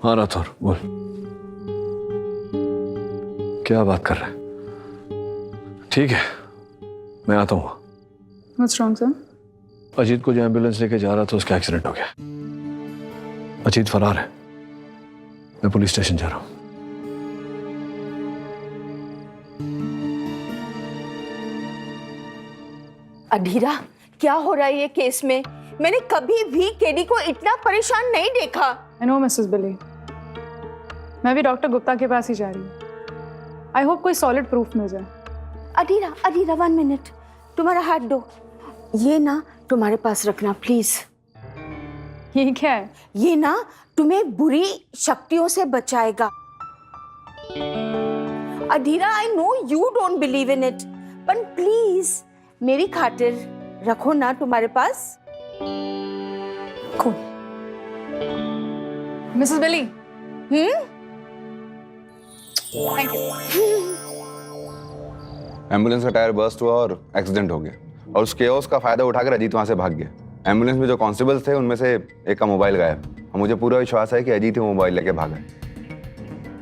हाँ राठौर बोल, क्या बात कर रहा है? ठीक है मैं आता हूँ। What's wrong, sir? अजीत को जो एम्बुलेंस लेके जा रहा था उसका एक्सीडेंट हो गया। अजीत फरार है। मैं पुलिस स्टेशन जा रहा हूँ। अधीरा, क्या हो रहा है ये केस में? मैंने कभी भी केडी को इतना परेशान नहीं देखा। I know, Mrs. Billy. मैं भी डॉक्टर गुप्ता के पास ही जा रही हूँ। आई होप कोई सॉलिड प्रूफ मिल जाए। अधीरा, अधीरा 1 मिनट, तुम्हारा हाथ दो। ये ना तुम्हारे पास रखना प्लीज। ये क्या है? ये ना तुम्हें बुरी शक्तियों से बचाएगा। Adhira, I know you don't believe in it, पर प्लीज मेरी खातिर रखो ना तुम्हारे पास। कौन? Mrs Billy. Thank you. Ambulance का टायर बर्स्ट हुआ और एक्सीडेंट हो गया, और उस केओस का फायदा उठाकर अजीत वहां से भाग गया। एम्बुलेंस में जो कांस्टेबल्स थे उनमें से एक का मोबाइल गायब, और मुझे पूरा विश्वास है कि अजीत ही वो मोबाइल लेके भागा है।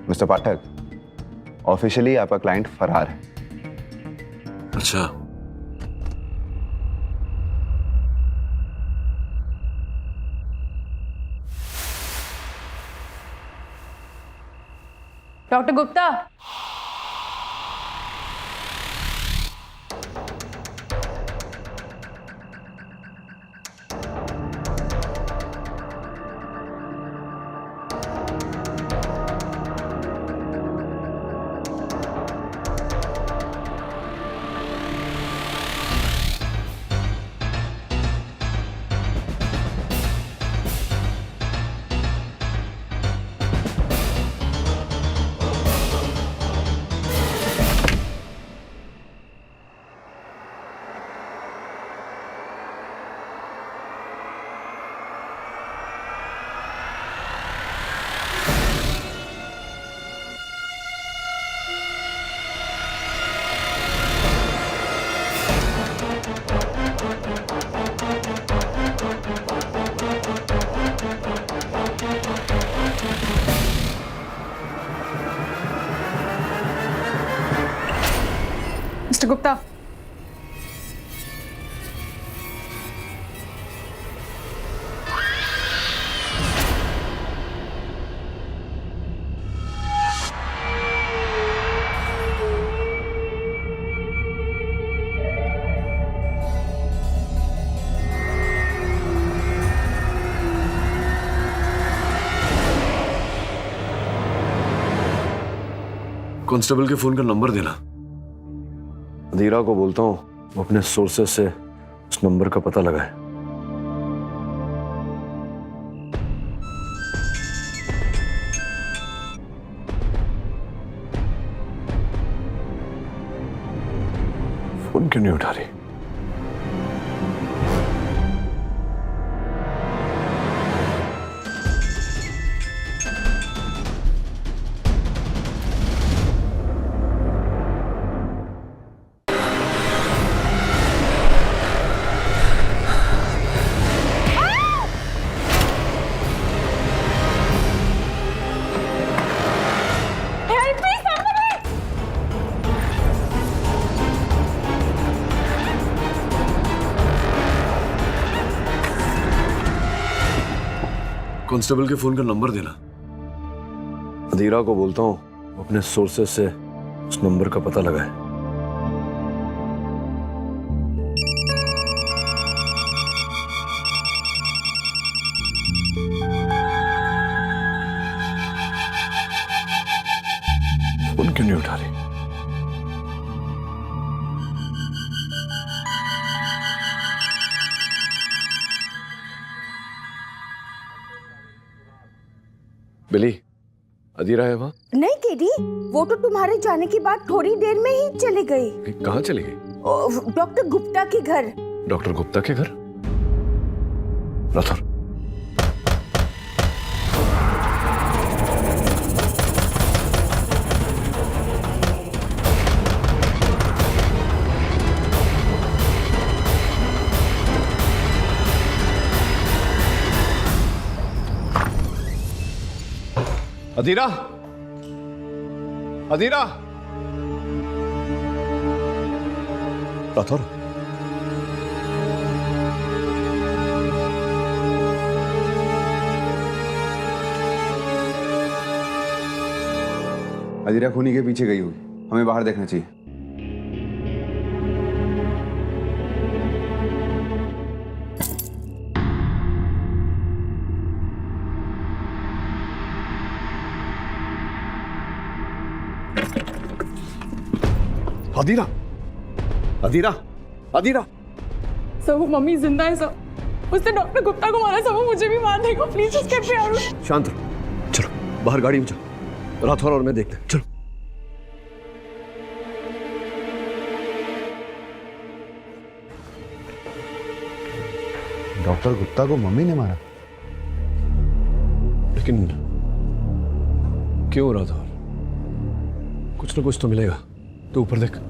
मिस्टर पाठक, ऑफिशियली आपका क्लाइंट फरार है। अच्छा, doctor Gupta. Mister Gupta, constable के फोन का नंबर देना। अधीरा को बोलता हूँ वो अपने सोर्सेस से उस नंबर का पता लगाए। फोन क्यों नहीं उठा रही? कांस्टेबल के फोन का नंबर देना। अधीरा को बोलता हूँ वो अपने सोर्सेस से उस नंबर का पता लगाए। फोन क्यों नहीं उठा रही? बिली, अधीरा है वहाँ? नहीं केडी, वो तो तुम्हारे जाने के बाद थोड़ी देर में ही चली गई। कहाँ चली गई? डॉक्टर गुप्ता के घर। डॉक्टर गुप्ता के घर? राठौर, अधीरा, अधीरा, राठौर, अजीरा खूनी के पीछे गई होगी, हमें बाहर देखना चाहिए। अधीरा, अधीरा, अधीरा। सर वो मम्मी जिंदा है सर, उसने डॉक्टर गुप्ता को मारा सर, वो मुझे भी मार देगा, please just get me out. शांत रहो, चलो बाहर गाड़ी में चलो, राठौर और मैं देखते हैं, चलो। डॉक्टर गुप्ता को मम्मी ने मारा? लेकिन क्यों राठौर? कुछ ना कुछ तो मिलेगा, तो ऊपर देख।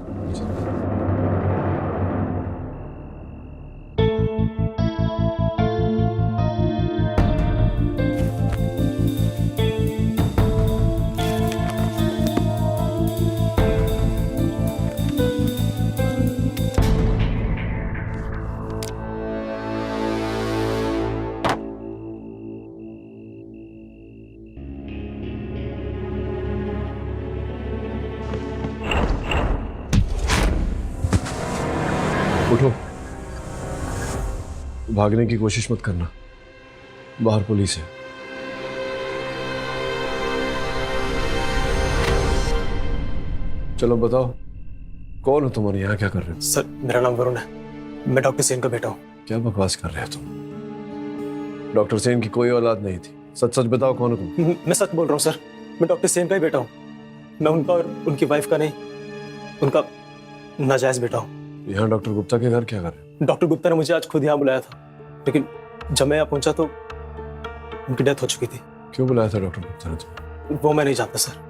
उठो, भागने की कोशिश मत करना, बाहर पुलिस है। चलो बताओ, कौन हो तुम और यहाँ क्या कर रहे हो? सर मेरा नाम वरुण है, मैं डॉक्टर सेन का बेटा हूँ। क्या बकवास कर रहे हो तुम? डॉक्टर सेन की कोई औलाद नहीं थी, सच सच बताओ कौन हो तुम? मैं सच बोल रहा हूँ सर, मैं डॉक्टर सेन का ही बेटा हूँ। मैं उनका और उनकी वाइफ का नहीं, उनका नाजायज बेटा हूँ। यहाँ डॉक्टर गुप्ता के घर क्या कर रहे हो? डॉक्टर गुप्ता ने मुझे आज खुद यहाँ बुलाया था, लेकिन जब मैं यहाँ पहुंचा तो उनकी डेथ हो चुकी थी। क्यों बुलाया था डॉक्टर गुप्ता ने तुम्हें? वो मैं नहीं जानता सर।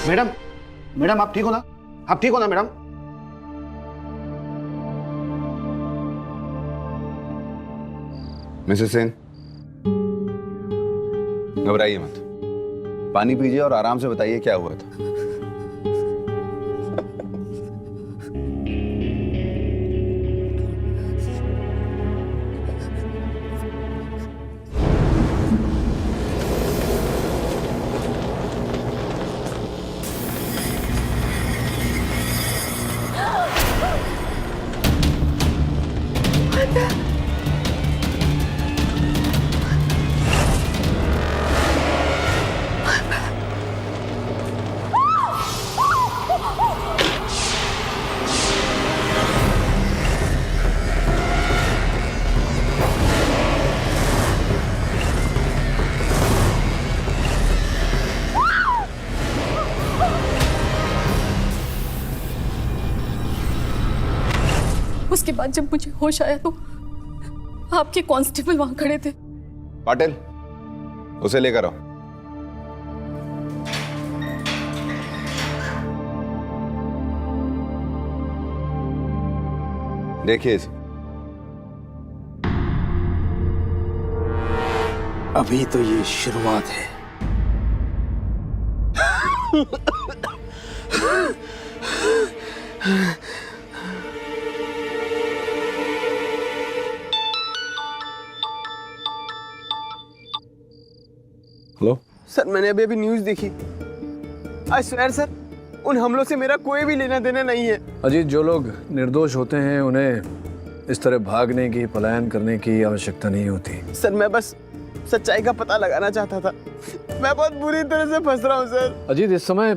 मैडम, मैडम आप ठीक हो ना? आप ठीक हो ना मैडम? मिसेस सेन, घबराइए मत, पानी पीजिए और आराम से बताइए क्या हुआ था। उसके बाद जब मुझे होश आया तो आपके कांस्टेबल वहां खड़े थे। पाटिल, उसे लेकर आओ। देखिए इसे। अभी तो ये शुरुआत है। हेलो सर, मैंने अभी न्यूज़ देखी। आई स्वेयर सर, उन हमलों से मेरा कोई भी लेना देना नहीं है। अजीत, जो लोग निर्दोष होते हैं उन्हें इस तरह भागने की, पलायन करने की आवश्यकता नहीं होती। सर, मैं बस सच्चाई का पता लगाना चाहता था। मैं बहुत बुरी तरह से फंस रहा हूँ सर। अजीत, इस समय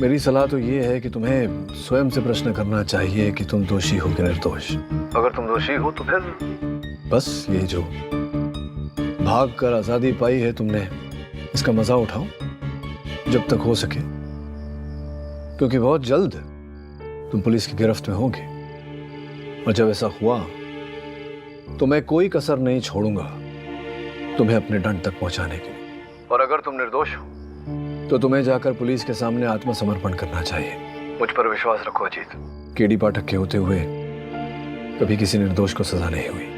मेरी सलाह तो ये है कि तुम्हें स्वयं से प्रश्न करना चाहिए कि तुम दोषी हो कि निर्दोष। अगर तुम दोषी हो तो फिर बस ये जो भाग कर आजादी पाई है तुमने, इसका मजा उठाओ जब तक हो सके, क्योंकि बहुत जल्द तुम पुलिस की गिरफ्त में होगे। और जब ऐसा हुआ तो मैं कोई कसर नहीं छोड़ूंगा तुम्हें अपने दंड तक पहुंचाने के लिए। और अगर तुम निर्दोष हो तो तुम्हें जाकर पुलिस के सामने आत्मसमर्पण करना चाहिए। मुझ पर विश्वास रखो अजीत, केडी पाठक के होते हुए कभी किसी निर्दोष को सजा नहीं हुई।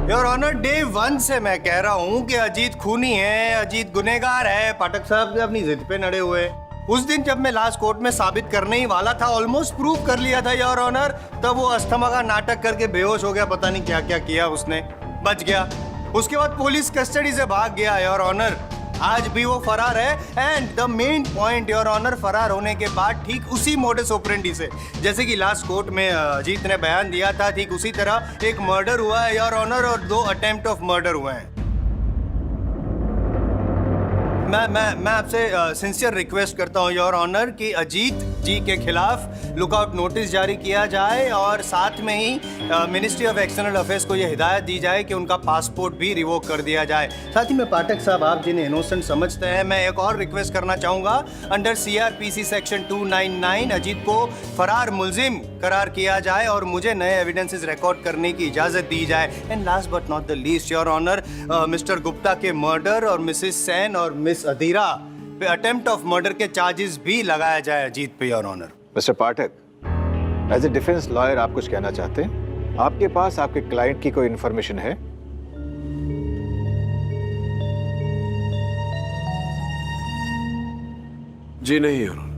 योर ऑनर, डे 1 से मैं कह रहा हूँ कि अजीत खूनी है, अजीत गुनहगार है। पाठक साहब अपनी जिद पे नड़े हुए। उस दिन जब मैं लास्ट कोर्ट में साबित करने ही वाला था, ऑलमोस्ट प्रूव कर लिया था योर ऑनर, तब वो अस्थमा का नाटक करके बेहोश हो गया। पता नहीं क्या क्या किया उसने, बच गया। उसके बाद पुलिस कस्टडी से भाग गया योर ऑनर। आज भी वो फरार है। And the main point your honour, फरार होने के बाद ठीक उसी मोडस ऑपरेंडी से, जैसे कि लास्ट कोर्ट में अजीत ने बयान दिया था, ठीक उसी तरह एक मर्डर हुआ है योर ऑनर और 2 अटेम्प्ट ऑफ मर्डर हुए हैं। मैं आपसे सिंसियर रिक्वेस्ट करता हूँ योर ऑनर कि अजीत जी के खिलाफ लुकआउट नोटिस जारी किया जाए और साथ में ही मिनिस्ट्री ऑफ एक्सटर्नल अफेयर्स को यह हिदायत दी जाए कि उनका पासपोर्ट भी रिवोक कर दिया जाए। साथ ही में पाठक साहब, आप जिन्हें इनोसेंट समझते हैं, मैं एक और रिक्वेस्ट करना चाहूँगा। अंडर CRPC सेक्शन 299 अजीत को फरार मुलजिम करार किया जाए और मुझे नए एविडेंसेस रिकॉर्ड करने की इजाज़त दी जाए। And last but not the least your honour, Mr Gupta के मर्डर और मिसिस सेन और मिस अधीरा पे अटेम्प्ट ऑफ मर्डर के चार्जेस भी लगाया जाए अजीत पे your honour. Mr Pathak, as a defence lawyer आप कुछ कहना चाहते हैं? आपके पास आपके क्लाइंट की कोई इंफॉर्मेशन है? जी नहीं योर ऑनर।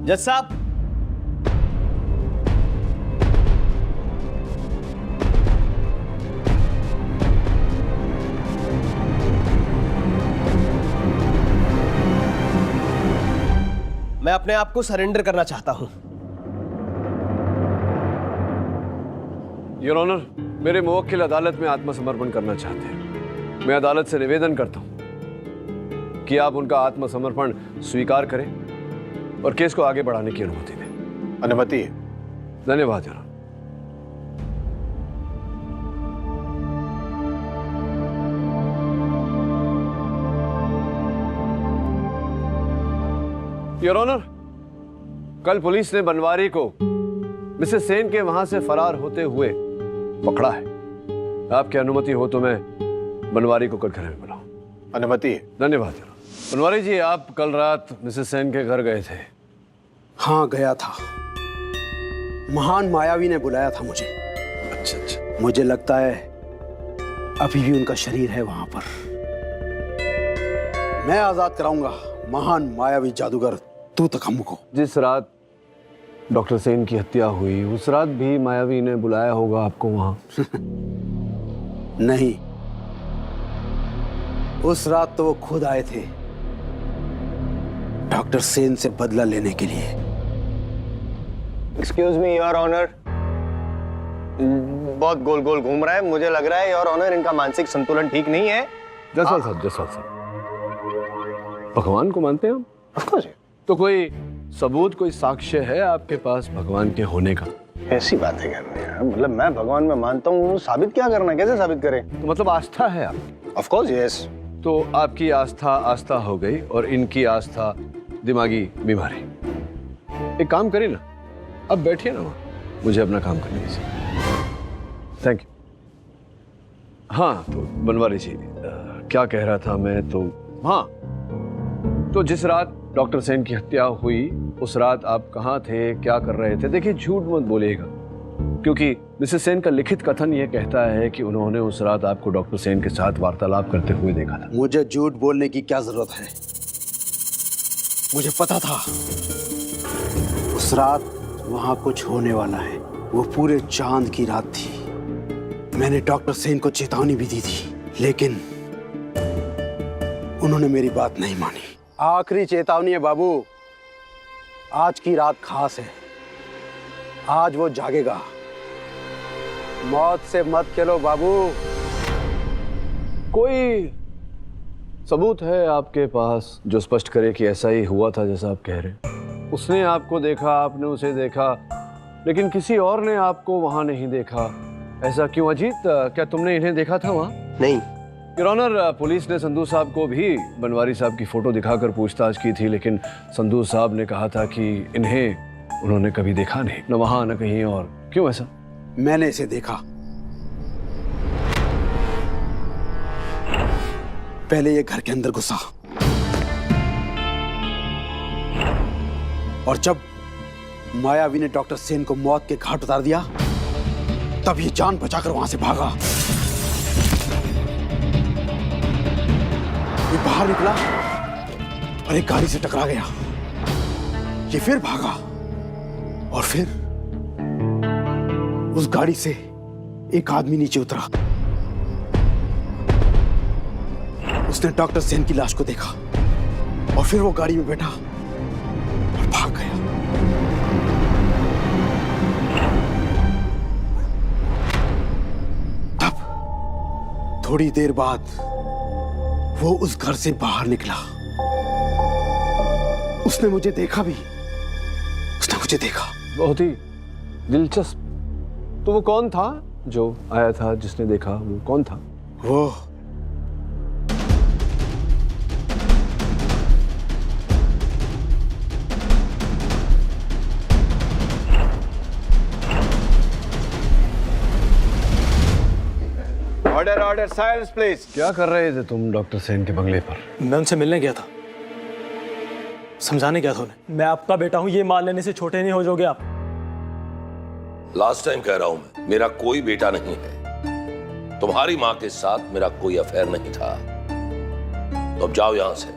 जज साहब, मैं अपने आप को सरेंडर करना चाहता हूं। योर ऑनर, मेरे मुवक्किल अदालत में आत्मसमर्पण करना चाहते हैं। मैं अदालत से निवेदन करता हूं कि आप उनका आत्मसमर्पण स्वीकार करें और केस को आगे बढ़ाने की अनुमति दें। अनुमति है। धन्यवाद योर ऑनर। योर ऑनर, कल पुलिस ने बनवारी को मिसेस सेन के वहां से फरार होते हुए पकड़ा है। आपकी अनुमति हो तो मैं बनवारी को कल घर में बुलाऊं। अनुमति है। धन्यवाद योर ऑनर। बनवारी जी, आप कल रात मिसेस सेन के घर गए थे? हाँ, गया था। महान मायावी ने बुलाया था मुझे। अच्छा। मुझे लगता है अभी भी उनका शरीर है वहां पर। मैं आजाद कराऊंगा महान मायावी जादूगर तूतकम को। जिस रात डॉक्टर सेन की हत्या हुई उस रात भी मायावी ने बुलाया होगा आपको वहां? नहीं, उस रात तो वो खुद आए थे डॉक्टर सेन से बदला लेने के लिए। एक्सक्यूज मी योर ऑनर, बहुत गोल गोल घूम रहा है। मुझे लग रहा है योर ऑनर इनका मानसिक संतुलन ठीक नहीं है। जसवाल साहब, भगवान को मानते हैं आप? Of course. तो कोई सबूत, कोई साक्ष्य है आपके पास भगवान के होने का? ऐसी बातें कर रहे हैं, मतलब मैं भगवान में मानता हूँ, साबित क्या करना है, कैसे साबित करें? तो मतलब आस्था है आप? Of course yes. तो आपकी आस्था आस्था हो गई और इनकी आस्था दिमागी बीमारी। एक काम करिए ना, अब बैठिए ना वहाँ, मुझे अपना काम करने दीजिए। Thank you. हाँ तो बनवारी जी, क्या कह रहा था मैं, तो हाँ, तो जिस रात डॉक्टर सेन की हत्या हुई उस रात आप कहाँ थे, क्या कर रहे थे? देखिए झूठ मत बोलिएगा, क्योंकि मिसेस सेन का लिखित कथन ये कहता है कि उन्होंने उस रात आपको डॉक्टर सेन के साथ वार्तालाप करते हुए देखा था। मुझे झूठ बोलने की क्या जरूरत है? मुझे पता था उस रात वहां कुछ होने वाला है। वो पूरे चांद की रात थी। मैंने डॉक्टर सेन को चेतावनी भी दी थी, लेकिन उन्होंने मेरी बात नहीं मानी। आखिरी चेतावनी है बाबू, आज की रात खास है। आज वो जागेगा। मौत से मत खेलो बाबू। कोई सबूत है आपके पास जो स्पष्ट करे कि ऐसा ही हुआ था जैसा आप कह रहे हैं? उसने आपको देखा, आपने उसे देखा, लेकिन किसी और ने आपको वहां नहीं देखा। ऐसा क्यों अजीत? क्या तुमने इन्हें देखा था वहां? नहीं योर ऑनर, पुलिस ने संधू साहब को भी बनवारी साहब की फोटो दिखाकर पूछताछ की थी, लेकिन संधू साहब ने कहा था कि इन्हें उन्होंने कभी देखा नहीं, न वहां न कहीं और। क्यों ऐसा? मैंने इसे देखा। पहले ये घर के अंदर घुसा और जब मायावी ने डॉक्टर सेन को मौत के घाट उतार दिया तब ये जान बचाकर वहां से भागा। ये बाहर निकला और एक गाड़ी से टकरा गया। ये फिर भागा और फिर उस गाड़ी से एक आदमी नीचे उतरा। उसने डॉक्टर सेन की लाश को देखा और फिर वो गाड़ी में बैठा और भाग गया। तब थोड़ी देर बाद वो उस घर से बाहर निकला। उसने मुझे देखा भी। उसने मुझे देखा। बहुत ही दिलचस्प। तो वो कौन था जो आया था, जिसने देखा? वो कौन था? वो ऑर्डर ऑर्डर, साइलेंस प्लीज। क्या कर रहे थे तुम डॉक्टर सेन के बंगले पर? मैं उनसे मिलने गया था, समझाने गया था उन्हें। मैं आपका बेटा हूं, ये मान लेने से छोटे नहीं हो जाओगे आप। लास्ट टाइम कह रहा हूं मैं, मेरा कोई बेटा नहीं है। तुम्हारी मां के साथ मेरा कोई अफेयर नहीं था। तो अब जाओ यहां से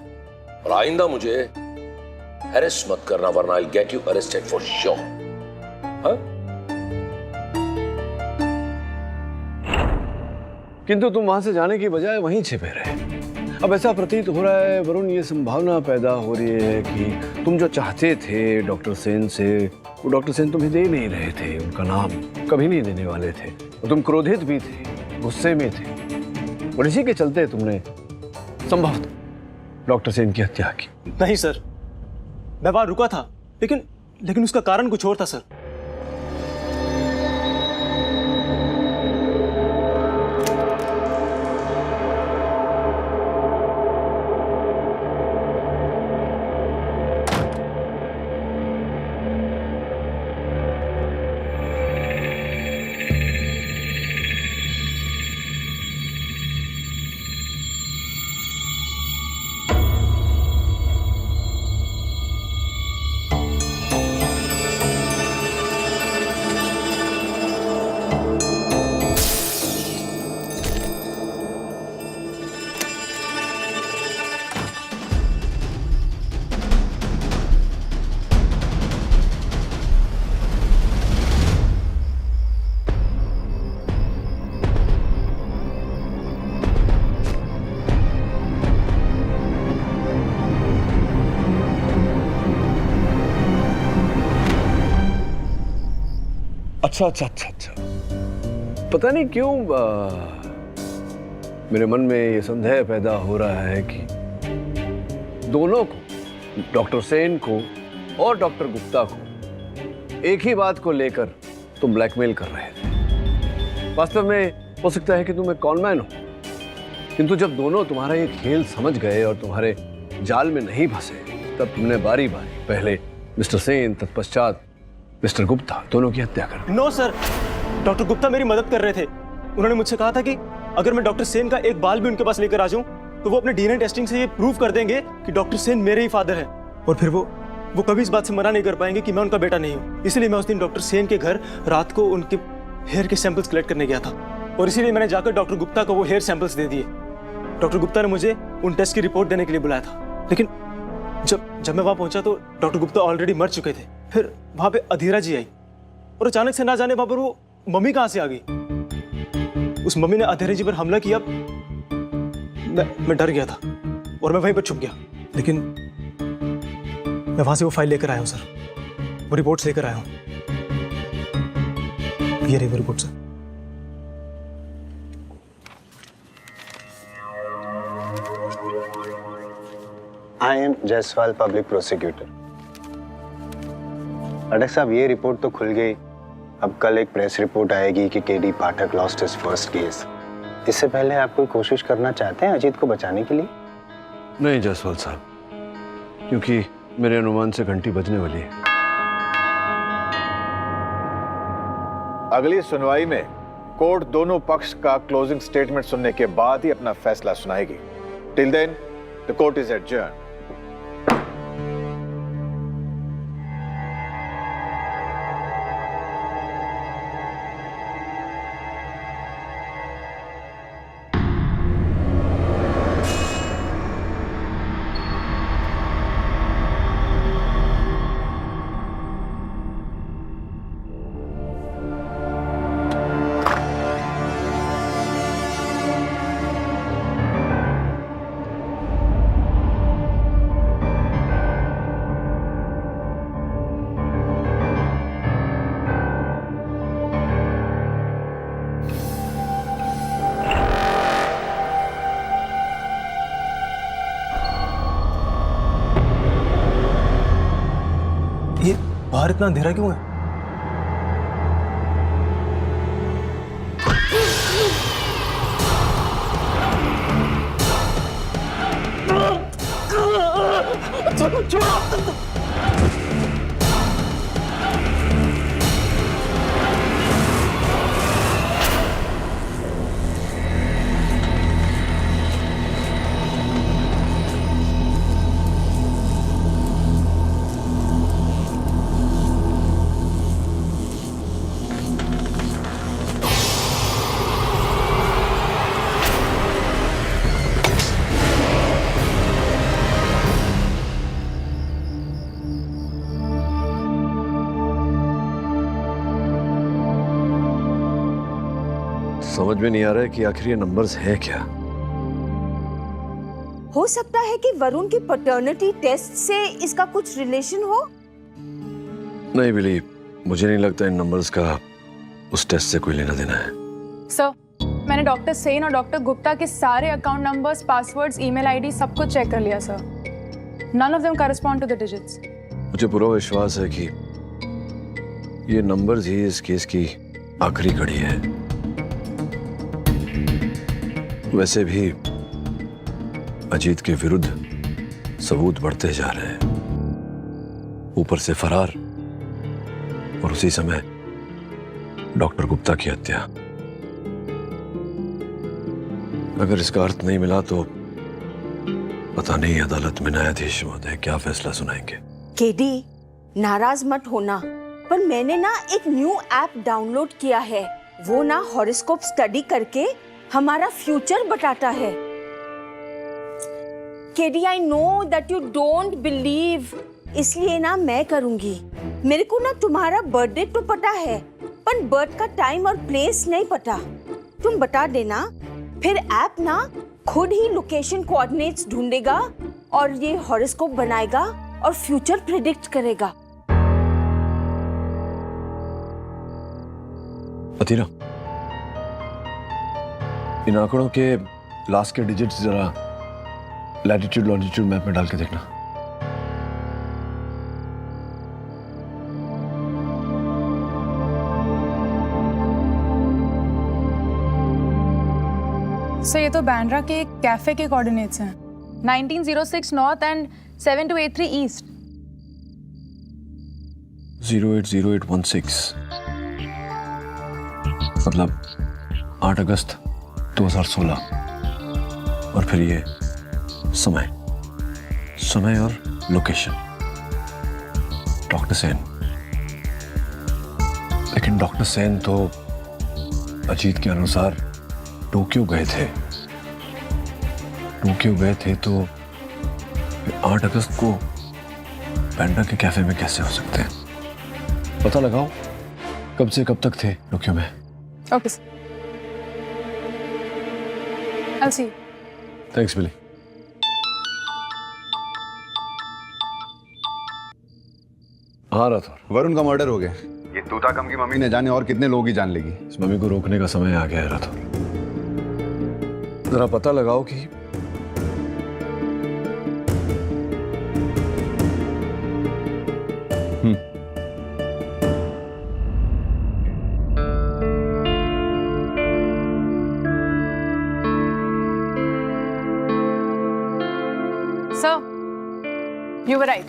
और आइंदा मुझे अरेस्ट मत करना, वरना I get you arrested for sure. किंतु तुम वहां से जाने की बजाय वहीं छिपे रहे। अब ऐसा प्रतीत हो रहा है वरुण, ये संभावना पैदा हो रही है कि तुम जो चाहते थे डॉक्टर सेन से, वो डॉक्टर सेन तुम्हें दे नहीं रहे थे। उनका नाम कभी नहीं देने वाले थे। और तुम क्रोधित भी थे, गुस्से में थे, और इसी के चलते तुमने संभवतः डॉक्टर सेन की हत्या की। नहीं सर, मैं वहां रुका था, लेकिन उसका कारण कुछ और था सर। अच्छा, पता नहीं क्यों मेरे मन में ये संदेह पैदा हो रहा है कि दोनों को, डॉक्टर सेन को और डॉक्टर गुप्ता को, एक ही बात को लेकर तुम ब्लैकमेल कर रहे थे। वास्तव में हो सकता है कि तुम एक कॉनमैन हो किंतु जब दोनों तुम्हारा ये खेल समझ गए और तुम्हारे जाल में नहीं फंसे, तब तुमने बारी बारी पहले मिस्टर सेन, तत्पश्चात मिस्टर गुप्ता, दोनों की हत्या कर दी। नो सर, डॉक्टर गुप्ता मेरी मदद कर रहे थे। उन्होंने मुझसे कहा था कि अगर मैं डॉक्टर सेन का एक बाल भी उनके पास लेकर आ जाऊं तो वो अपने डीएनए टेस्टिंग से ये प्रूव कर देंगे कि डॉक्टर सेन मेरे ही फादर हैं, और फिर वो कभी इस बात से मना नहीं कर पाएंगे कि मैं उनका बेटा नहीं हूं। इसलिए मैं उस दिन डॉक्टर सेन के घर रात को उनके हेयर के सैंपल्स कलेक्ट करने गया था, और इसीलिए मैंने जाकर डॉक्टर गुप्ता को वो हेयर सैंपल्स दे दिए। डॉक्टर गुप्ता ने मुझे उन टेस्ट की रिपोर्ट देने के लिए बुलाया था, लेकिन जब मैं वहां पहुंचा तो डॉक्टर गुप्ता ऑलरेडी मर चुके थे। फिर वहां पे अधीरा जी आई, और अचानक से ना जाने वहां पर वो मम्मी कहां से आ गई। उस मम्मी ने अधीरा जी पर हमला किया। मैं डर गया था और मैं वहीं पर छुप गया, लेकिन मैं वहां से वो फाइल लेकर आया हूं सर, वो रिपोर्ट्स लेकर आया हूं। ये रही वो report sir. I am Jaiswal, public prosecutor. अटक साहब, ये रिपोर्ट तो खुल गई। अब कल एक प्रेस रिपोर्ट आएगी कि केडी पाठक लॉस्ट हिज फर्स्ट केस। इससे पहले आप कोई कोशिश करना चाहते हैं अजीत को बचाने के लिए? नहीं जायसवाल साहब, क्योंकि मेरे अनुमान से घंटी बजने वाली है। अगली सुनवाई में कोर्ट दोनों पक्ष का क्लोजिंग स्टेटमेंट सुनने के बाद ही अपना फैसला सुनाएगी। Till then the court is adjourned. ये बाहर इतना अंधेरा क्यों है? समझ में नहीं आ रहा है कि आखिर ये नंबर्स हैं क्या। हो सकता है कि वरुण की पैटर्निटी टेस्ट से इसका कुछ रिलेशन हो। नहीं बिली, मुझे नहीं लगता इन नंबर्स का उस टेस्ट से कोई लेना देना है। सर, मैंने डॉक्टर सेन और डॉक्टर गुप्ता के सारे account numbers, passwords, email ID सब कुछ चेक कर लिया sir. None of them correspond to the digits. मुझे पूरा विश्वास है कि ये नंबर्स ही इस केस की आखिरी कड़ी है। वैसे भी अजीत के विरुद्ध सबूत बढ़ते जा रहे हैं, ऊपर से फरार और उसी समय डॉक्टर गुप्ता की हत्या। अगर इसका अर्थ नहीं मिला तो पता नहीं अदालत में न्यायाधीश महोदय क्या फैसला सुनाएंगे। केडी, नाराज मत होना, पर मैंने ना एक न्यू ऐप डाउनलोड किया है। वो ना हॉरोस्कोप स्टडी करके हमारा फ्यूचर बताता है। KD, I know that you don't believe, इसलिए ना मैं करूंगी। मेरे को ना तुम्हारा बर्थडे तो पता है, पर बर्थ का टाइम और प्लेस नहीं पता। तुम बता देना, फिर ऐप ना खुद ही लोकेशन कोऑर्डिनेट्स ढूंढेगा और ये हॉरोस्कोप बनाएगा और फ्यूचर प्रेडिक्ट करेगा। अतीरा, इन आंकड़ों के लास्ट के डिजिट्स जरा लैटिट्यूड लॉन्जिट्यूड मैप में डाल के देखना। सर ये तो बैंड्रा के एक कैफे के कोऑर्डिनेट्स हैं 1906 नॉर्थ एंड 7283 ईस्ट। 080816 मतलब 8 अगस्त 2016। और फिर ये समय और लोकेशन डॉक्टर सेन। लेकिन डॉक्टर सेन तो अजीत के अनुसार टोक्यो गए थे तो 8 अगस्त को बैंड्रा के कैफे में कैसे हो सकते हैं? पता लगाओ कब से कब तक थे टोक्यो में। Okay sir. I'll see you. Thanks Billy. हाँ राठौर, वरुण का मर्डर हो गया। ये तूताकम की मम्मी ने जाने और कितने लोग ही जान लेगी। इस मम्मी को रोकने का समय आ गया है राठौर। जरा पता लगाओ कि सर यू वर राइट।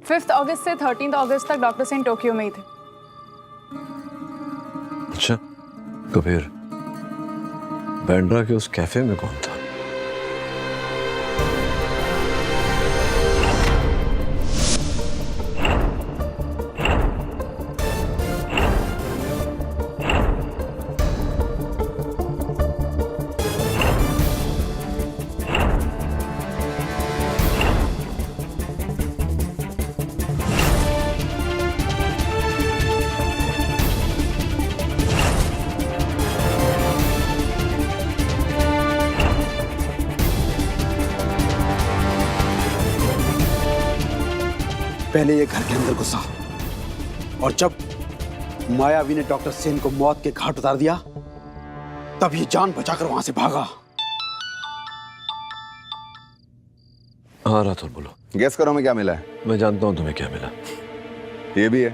5 अगस्त से 13 अगस्त तक डॉक्टर सेन टोक्यो में ही थे। अच्छा, तो फिर बैंड्रा के उस कैफे में कौन था? पहले ये घर के अंदर घुसा और जब मायावी ने डॉक्टर सेन को मौत के घाट उतार दिया तब ये जान बचाकर वहां से भागा। हाँ राठौर बोलो। गेस करो हमें क्या मिला है। मैं जानता हूं तुम्हें क्या मिला। ये भी है,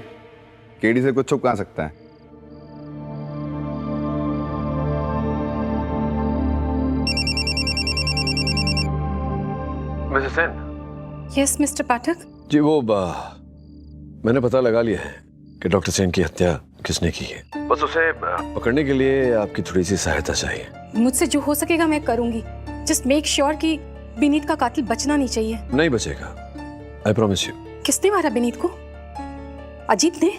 केडी से कुछ छुप कहां सकता है। मिसेस सेन। यस मिस्टर पाठक। जी वो मैंने पता लगा लिया है कि डॉक्टर सेन की हत्या किसने की है। बस उसे पकड़ने के लिए आपकी थोड़ी सी सहायता चाहिए। मुझसे जो हो सकेगा मैं करूंगी। जस्ट मेक श्योर कि विनीत का कातिल बचना नहीं चाहिए। नहीं बचेगा, आई प्रॉमिस यू। किसने मारा विनीत को? अजीत ने?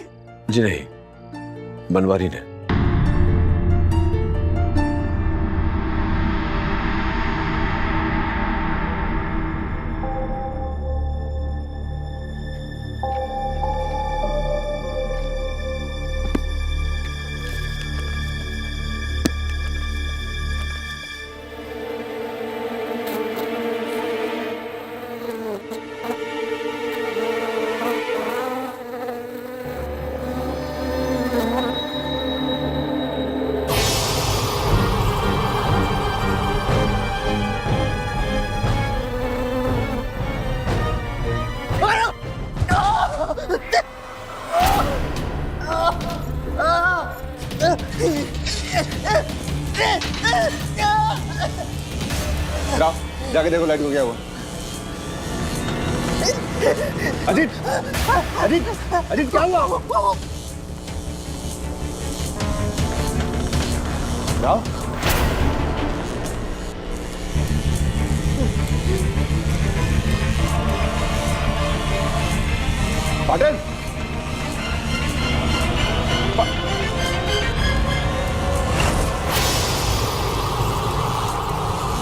जी नहीं, बनवारी ने। जाके देखो लाइट को क्या हुआ। अजीत, अजीत, अजीत क्या हुआ? राव? पाटिल?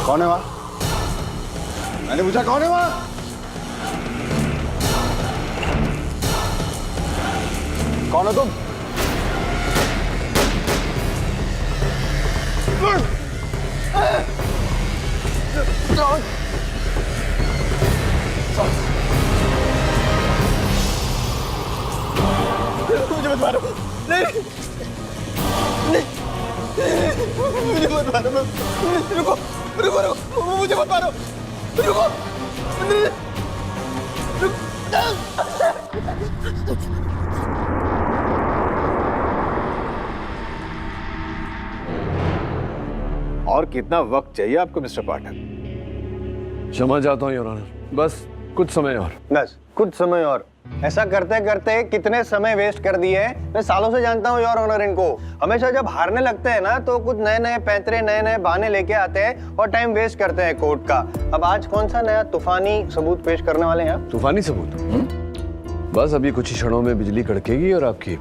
कौन है वहां? मैंने पूछा कौन है वहां? कौन हो तुम? मुझे मत मारो। नहीं, मुझे मत मारो। रुको, रुको, रुको, मुझे मत मारो। रुको, और कितना वक्त चाहिए आपको मिस्टर पाठक? क्षमा चाहता हूँ योर ऑनर, बस कुछ समय और। बस कुछ समय और। ऐसा करते करते कितने समय वेस्ट कर दिए हैं। मैं सालों से जानता हूँ योर ऑनर इनको। हमेशा जब हारने लगते हैं ना तो कुछ नए नए पैंतरे, नए नए बहाने लेके आते हैं और टाइम वेस्ट करते हैं कोर्ट का। अब आज कौन सा नया तूफानी सबूत पेश करने वाले हैं आप? तूफानी सबूत? बस अभी कुछ ही क्षणों में बिजली कड़केगी और आपकी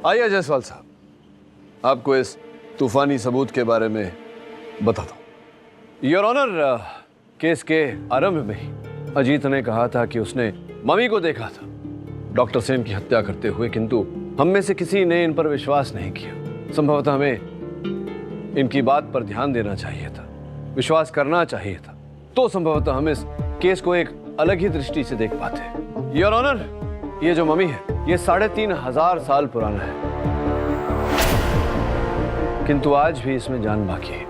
आइए जायसवाल साहब, आपको इस तूफानी सबूत के बारे में बताता हूं। योर ऑनर, केस के आरंभ में ही अजीत ने कहा था कि उसने मम्मी को देखा था डॉक्टर सेन की हत्या करते हुए, किंतु हम में से किसी ने इन पर विश्वास नहीं किया। संभवतः हमें इनकी बात पर ध्यान देना चाहिए था, विश्वास करना चाहिए था, तो संभवतः हम इस केस को एक अलग ही दृष्टि से देख पाते। योर ऑनर, ये जो मम्मी है ये 3500 साल पुराना है, किंतु आज भी इसमें जान बाकी है।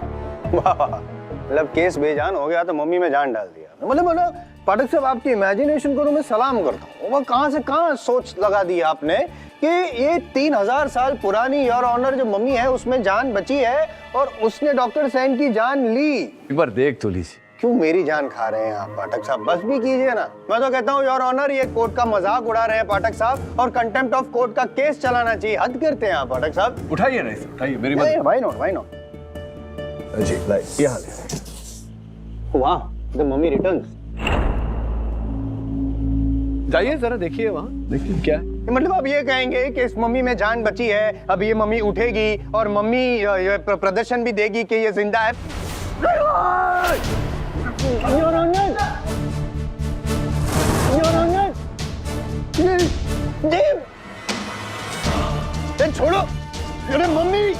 मतलब केस बेजान हो गया तो मम्मी में जान डाल दिया। मतलब पाठक साहब, आपकी इमेजिनेशन को तो मैं सलाम करता हूँ। वो कहाँ से कहाँ सोच लगा दी आपने कि ये 3000 साल पुरानी योर ऑनर जो मम्मी है उसमें जान बची है और उसने डॉक्टर सेन की जान ली। एक बार देख तो लीजिए। क्यों मेरी जान खा रहे हैं आप पाठक साहब? बस भी कीजिए ना। मैं तो कहता हूँ योर ऑनर, ये कोर्ट का मजाक उड़ा रहे हैं पाठक साहब, और कंटेम्प्ट ऑफ कोर्ट का केस चलाना चाहिए। हद करते हैं आप पाठक साहब। उठाइए ना इसे, उठाइए मेरी मदद। व्हाई नॉट जी लाइक ये हाल है। वाह, द मम्मी रिटर्न्स। जाइए जरा देखिए, वहाँ देखिए क्या है। मतलब आप ये कहेंगे कि इस मम्मी में जान बची है, अब ये मम्मी उठेगी और मम्मी ये प्रदर्शन भी देगी कि ये जिंदा है। छोड़ो, अरे मम्मी।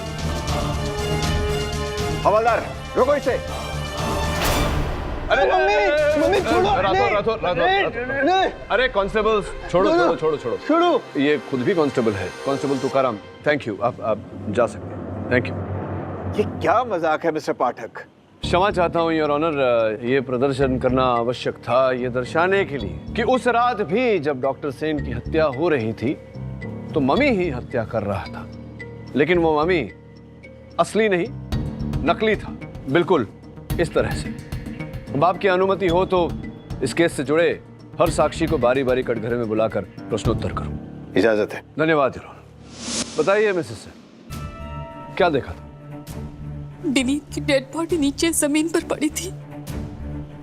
हवलदार रोको इसे। अरे मम्मी छोड़ो। अरे कांस्टेबल्स, छोड़ो। ये खुद भी कांस्टेबल है, कांस्टेबल तुकाराम। थैंक यू, आप जा सकते हैं। Thank you. ये क्या मजाक है मिस्टर पाठक? क्षमा चाहता हूँ योर ऑनर, ये प्रदर्शन करना आवश्यक था ये दर्शाने के लिए कि उस रात भी जब डॉक्टर सेन की हत्या हो रही थी तो मम्मी ही हत्या कर रहा था, लेकिन वो मम्मी असली नहीं नकली था, बिल्कुल इस तरह से। अब आपकी अनुमति हो तो इस केस से जुड़े हर साक्षी को बारी बारी कटघरे में बुलाकर प्रश्नोत्तर करूं। इजाजत है। धन्यवाद योर ऑनर। बताइए मिसेस सेन, क्या देखा था? विनीत की डेड बॉडी नीचे जमीन पर पड़ी थी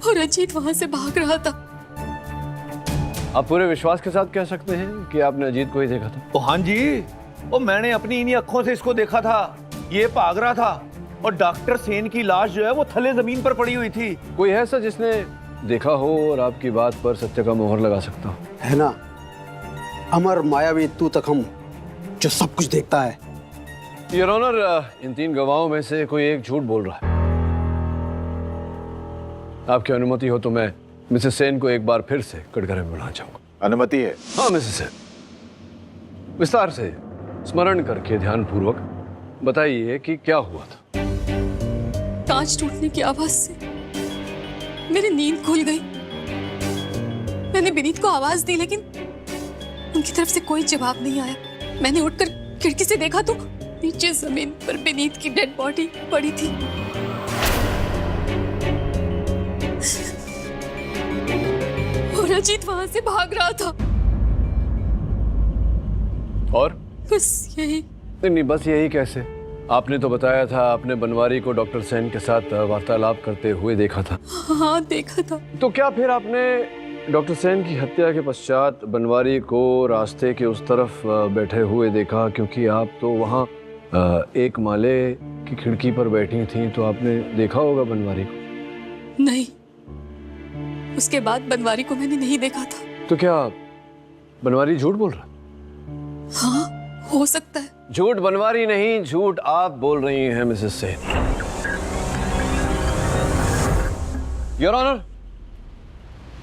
और अजीत वहां से भाग रहा था। आप पूरे विश्वास के साथ कह सकते हैं कि आपने अजीत को ही देखा था? ओ हाँ जी, ओ मैंने अपनी इन्हीं अखों से इसको देखा था। ये भाग रहा था और डॉक्टर सेन की लाश जो है वो थले जमीन पर पड़ी हुई थी। कोई है सर जिसने देखा हो और आपकी बात पर सत्य का मोहर लगा सकता हो? है ना, अमर मायावी तू तकम जो सब कुछ देखता है। योर ऑनर, इन 3 गवाहों में से कोई एक झूठ बोल रहा है। आपकी अनुमति हो तो मैं मिसेस सेन को एक बार फिर से कटघरे में बुलाना चाहूंगा। अनुमति है? हाँ मिसेस सेन, विस्तार से स्मरण करके ध्यानपूर्वक बताइए कि क्या हुआ था। कांच टूटने की आवाज से मेरी नींद खुल गई। मैंने विनीत को आवाज दी लेकिन उनकी तरफ से कोई जवाब नहीं आया। मैंने उठकर खिड़की से देखा तो नीचे जमीन पर विनीत की डेड बॉडी पड़ी थी। और अजीत वहां से भाग रहा था। और बस यही। नहीं, बस यही कैसे? आपने तो बताया था आपने बनवारी को डॉक्टर सेन के साथ वार्तालाप करते हुए देखा था। हाँ देखा था। तो क्या फिर आपने डॉक्टर सेन की हत्या के पश्चात बनवारी को रास्ते के उस तरफ बैठे हुए देखा? क्योंकि आप तो वहाँ एक माले की खिड़की पर बैठी थी, तो आपने देखा होगा बनवारी को। नहीं, उसके बाद बनवारी को मैंने नहीं देखा था। तो क्या बनवारी झूठ बोल रहा? हाँ हो सकता है। झूठ बनवारी नहीं, झूठ आप बोल रही हैं Mrs Sen. Your honour,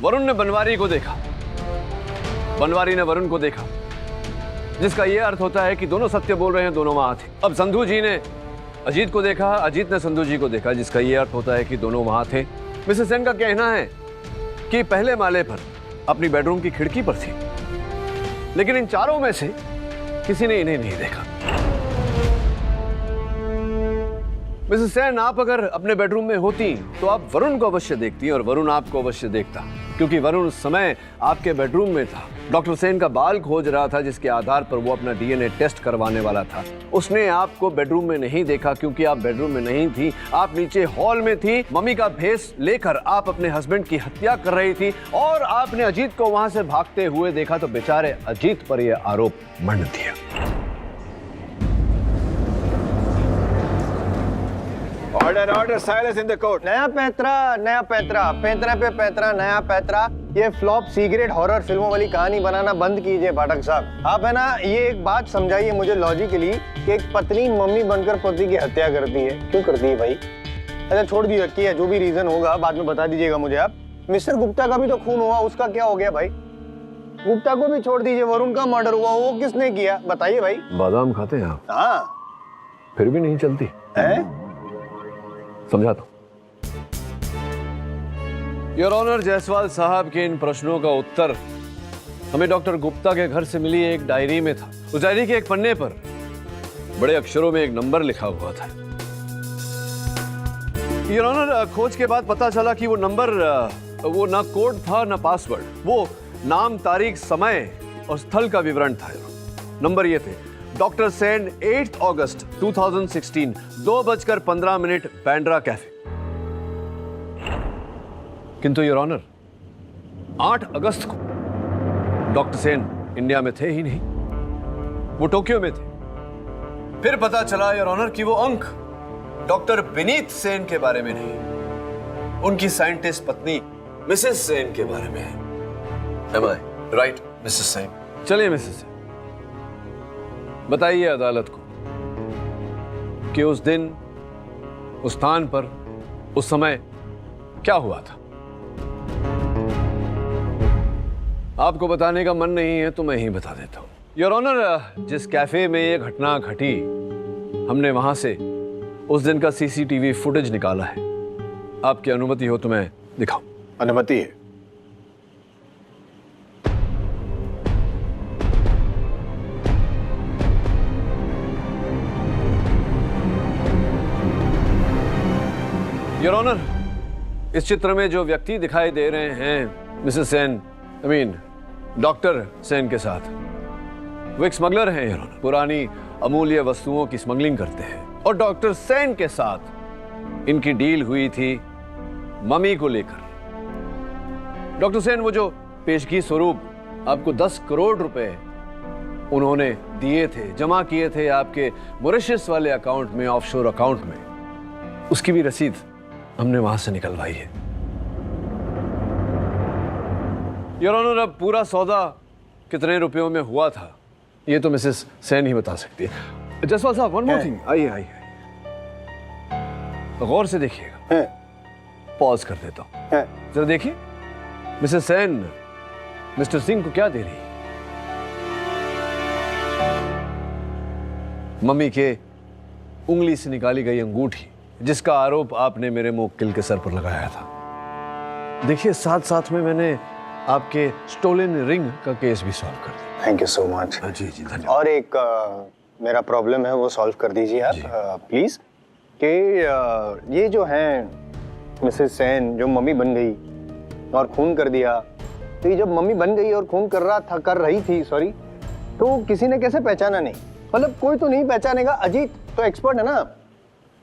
Varun ने बनवारी को देखा, बनवारी ने वरुण को देखा, जिसका यह अर्थ होता है कि दोनों सत्य बोल रहे हैं, दोनों वहां थे। अब संधू जी ने अजीत को देखा, अजीत ने संधू जी को देखा, जिसका यह अर्थ होता है कि दोनों वहां थे। मिसेस सेन का कहना है कि पहले माले पर अपनी बेडरूम की खिड़की पर थी, लेकिन इन चारों में से किसी ने इन्हें नहीं देखा। मिसेस सेन, आप अगर अपने बेडरूम में होती तो आप वरुण को अवश्य देखती और वरुण आपको अवश्य देखता, क्योंकि वरुण उस समय आपके बेडरूम में था। डॉक्टर सेन का बाल खोज रहा था, जिसके आधार पर वो अपना डीएनए टेस्ट करवाने वाला था। उसने आपको बेडरूम में नहीं देखा क्योंकि आप बेडरूम में नहीं थी, आप नीचे हॉल में थी। मम्मी का भेष लेकर आप अपने हस्बैंड की हत्या कर रही थी और आपने अजीत को वहां से भागते हुए देखा, तो बेचारे अजीत पर यह आरोप मंड दिया। Order order, silence in the court. नया पैतरा, पैतरा पे पैतरा, नया पैतरा। ये फ्लॉप सी ग्रेड हॉरर फिल्मों वाली कहानी बनाना बंद कीजिए पाठक साहब। आप है ना, ये एक बात समझाइए मुझे लॉजिकली कि एक पत्नी मम्मी बनकर पति की हत्या करती है, क्यों करती है भाई? अच्छा छोड़ दी रखी है, जो भी रीजन होगा बाद में बता दीजिएगा मुझे आप। मिस्टर गुप्ता का भी तो खून हुआ, उसका क्या हो गया भाई? गुप्ता को भी छोड़ दीजिए, वरुण का मर्डर हुआ, वो किसने किया बताइए भाई? बादाम खाते हैं आप? हाँ। फिर भी नहीं चलती है? समझाता हूं। योर ऑनर, जायसवाल साहब के इन प्रश्नों का उत्तर हमें डॉक्टर गुप्ता के घर से मिली एक डायरी में था। उस डायरी के एक पन्ने पर बड़े अक्षरों में एक नंबर लिखा हुआ था। योर ऑनर, खोज के बाद पता चला कि वो नंबर वो ना कोड था ना पासवर्ड, वो नाम, तारीख, समय और स्थल का विवरण था। नंबर ये थे: डॉक्टर सेन, 8 अगस्त 2016, 2:15 बैंड्रा कैफे। किंतु योर ऑनर, 8 अगस्त को डॉक्टर सेन इंडिया में थे ही नहीं, वो टोक्यो में थे। फिर पता चला योर ऑनर कि वो अंक डॉक्टर विनीत सेन के बारे में नहीं, उनकी साइंटिस्ट पत्नी मिसेस सेन के बारे में है। Am I right, Mrs Sen? चलिए मिसेस सेन, बताइए अदालत को कि उस दिन, उस स्थान पर, उस समय क्या हुआ था। आपको बताने का मन नहीं है तो मैं ही बता देता हूं। योर ऑनर, जिस कैफे में ये घटना घटी, हमने वहां से उस दिन का सीसीटीवी फुटेज निकाला है। आपकी अनुमति हो तो मैं दिखाऊं? अनुमति है। योर ऑनर, इस चित्र में जो व्यक्ति दिखाई दे रहे हैं मिसेस सेन, डॉक्टर सेन के साथ, वो एक स्मगलर हैं योर ऑनर। पुरानी अमूल्य वस्तुओं की स्मगलिंग करते हैं और डॉक्टर सेन के साथ इनकी डील हुई थी मम्मी को लेकर। डॉक्टर सेन वो जो पेशगी स्वरूप आपको 10 करोड़ रुपए उन्होंने दिए थे, जमा किए थे आपके मॉरिशस वाले अकाउंट में, ऑफशोर अकाउंट में, उसकी भी रसीद हमने वहां से निकलवाई है। योर ऑनर, अब पूरा सौदा कितने रुपयों में हुआ था ये तो मिसेस सेन ही बता सकती है। जसवाल साहब, वन मोर थिंग, आइए आइए, गौर से देखिएगा। पॉज कर देता हूं, जरा देखिए मिसेस सेन मिस्टर सिंह को क्या दे रही है। मम्मी के उंगली से निकाली गई अंगूठी, जिसका आरोप आपने मेरे मुवक्किल के सर पर लगाया था। देखिए, साथ साथ में मैंने आपके स्टोलन रिंग का केस भी सॉल्व कर दिया। Thank you so much. जी जी, धन्यवाद। और एक मेरा प्रॉब्लम है, वो सॉल्व कर दीजिए आप प्लीज। कि ये जो हैं मिसेस सेन, जो मम्मी बन गई और खून कर दिया, तो ये जब मम्मी बन गई और खून कर रही थी सॉरी, तो किसी ने कैसे पहचाना नहीं? मतलब कोई तो नहीं पहचानेगा, अजीत तो एक्सपर्ट है ना,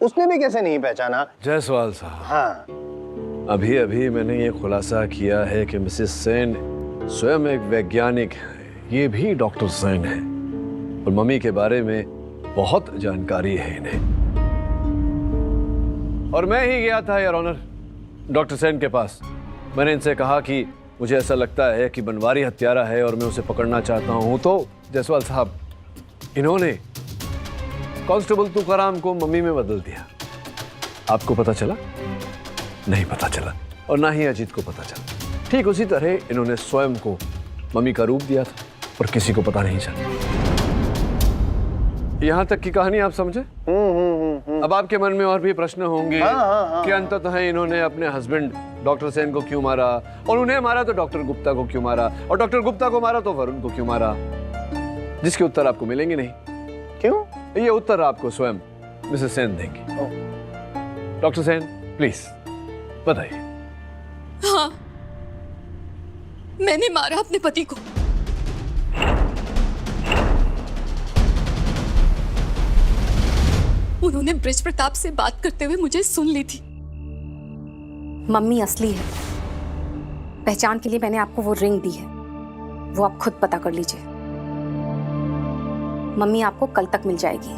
उसने भी कैसे नहीं पहचाना? जायसवाल साहब, हाँ, अभी अभी मैंने ये खुलासा किया है कि मिसेस सेन स्वयं एक वैज्ञानिक है, ये भी डॉक्टर सेन है और मम्मी के बारे में बहुत जानकारी है इन्हें। और मैं ही गया था योर ऑनर डॉक्टर सेन के पास। मैंने इनसे कहा कि मुझे ऐसा लगता है कि बनवारी हत्यारा है और मैं उसे पकड़ना चाहता हूं। तो जायसवाल साहब, इन्होंने कांस्टेबल तुकाराम को मम्मी में बदल दिया। आपको पता चला? नहीं पता चला, और ना ही अजीत को पता चला। ठीक उसी तरह इन्होंने स्वयं को मम्मी का रूप दिया था और किसी को पता नहीं चला। यहाँ तक की कहानी आप समझे? अब आपके मन में और भी प्रश्न होंगे कि अंततः इन्होंने अपने हस्बैंड डॉक्टर सेन को क्यों मारा, और उन्हें मारा तो डॉक्टर गुप्ता को क्यों मारा, और डॉक्टर गुप्ता को मारा तो वरुण को क्यों मारा, जिसके उत्तर आपको मिलेंगे नहीं। क्यों? ये उत्तर आपको स्वयं मिसेस सेन देंगी। डॉक्टर सेन प्लीज बताइए। हाँ, मैंने मारा अपने पति को। उन्होंने ब्रिज प्रताप से बात करते हुए मुझे सुन ली थी। मम्मी असली है। पहचान के लिए मैंने आपको वो रिंग दी है, वो आप खुद पता कर लीजिए। मम्मी आपको कल तक मिल जाएगी।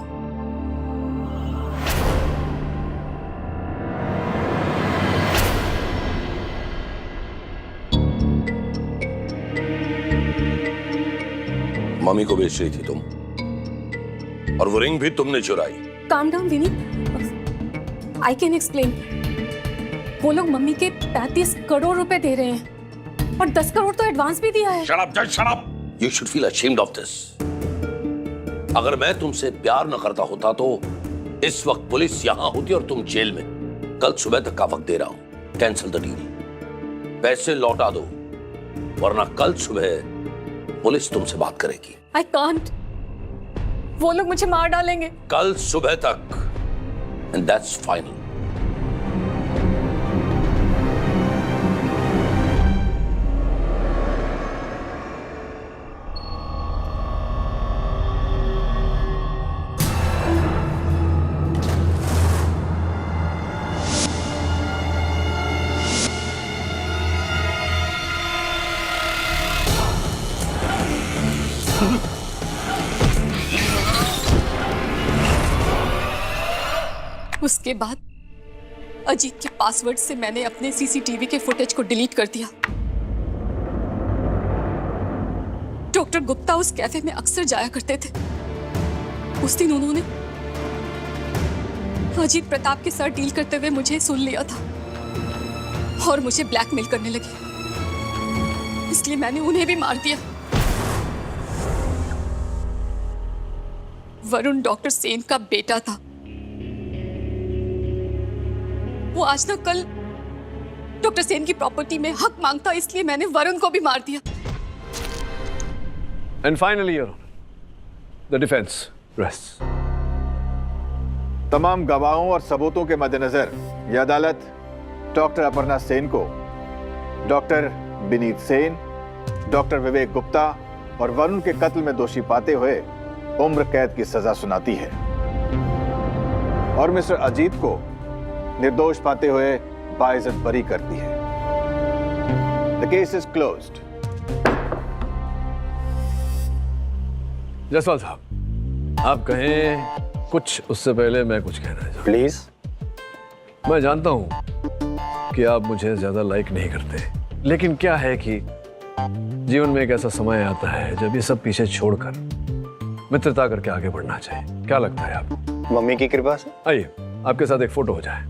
मम्मी को बेच रही थी तुम, और वो रिंग भी तुमने चुराई। Calm down Vineet, I can explain. वो लोग मम्मी के 35 करोड़ रुपए दे रहे हैं और 10 करोड़ तो एडवांस भी दिया है। Shut up, just shut up. You should feel ashamed of this. अगर मैं तुमसे प्यार न करता होता तो इस वक्त पुलिस यहां होती और तुम जेल में। कल सुबह तक का वक्त दे रहा हूं, कैंसिल द डील। पैसे लौटा दो, वरना कल सुबह पुलिस तुमसे बात करेगी। आई कांट, वो लोग मुझे मार डालेंगे। कल सुबह तक, एंड दैट्स फाइनल। उसके बाद अजीत के पासवर्ड से मैंने अपने सीसीटीवी के फुटेज को डिलीट कर दिया। डॉक्टर गुप्ता उस कैफे में अक्सर जाया करते थे। उस दिन उन्होंने अजीत प्रताप के साथ डील करते हुए मुझे सुन लिया था और मुझे ब्लैकमेल करने लगे, इसलिए मैंने उन्हें भी मार दिया। वरुण डॉक्टर सेन का बेटा था। वो आज ना कल डॉक्टर सेन की प्रॉपर्टी में हक मांगता, इसलिए मैंने वरुण को भी मार दिया। And finally your honour, the defence rests. तमाम गवाहों और सबूतों के मद्देनजर यह अदालत डॉक्टर अपर्णा सेन को डॉक्टर विनीत सेन, डॉक्टर विवेक गुप्ता और वरुण के कत्ल में दोषी पाते हुए उम्र कैद की सजा सुनाती है और मिस्टर अजीत को निर्दोष पाते हुए बाइज्जत बरी करती है। The case is closed. Jaswal साहब, आप कहें कुछ, उससे पहले मैं कुछ कहना चाहता हूं। प्लीज। मैं जानता हूं कि आप मुझे ज्यादा लाइक नहीं करते, लेकिन क्या है कि जीवन में एक ऐसा समय आता है जब ये सब पीछे छोड़कर मित्रता करके आगे बढ़ना चाहिए। क्या लगता है आपको? मम्मी की कृपा से। आइए, आपके साथ एक फोटो हो जाए।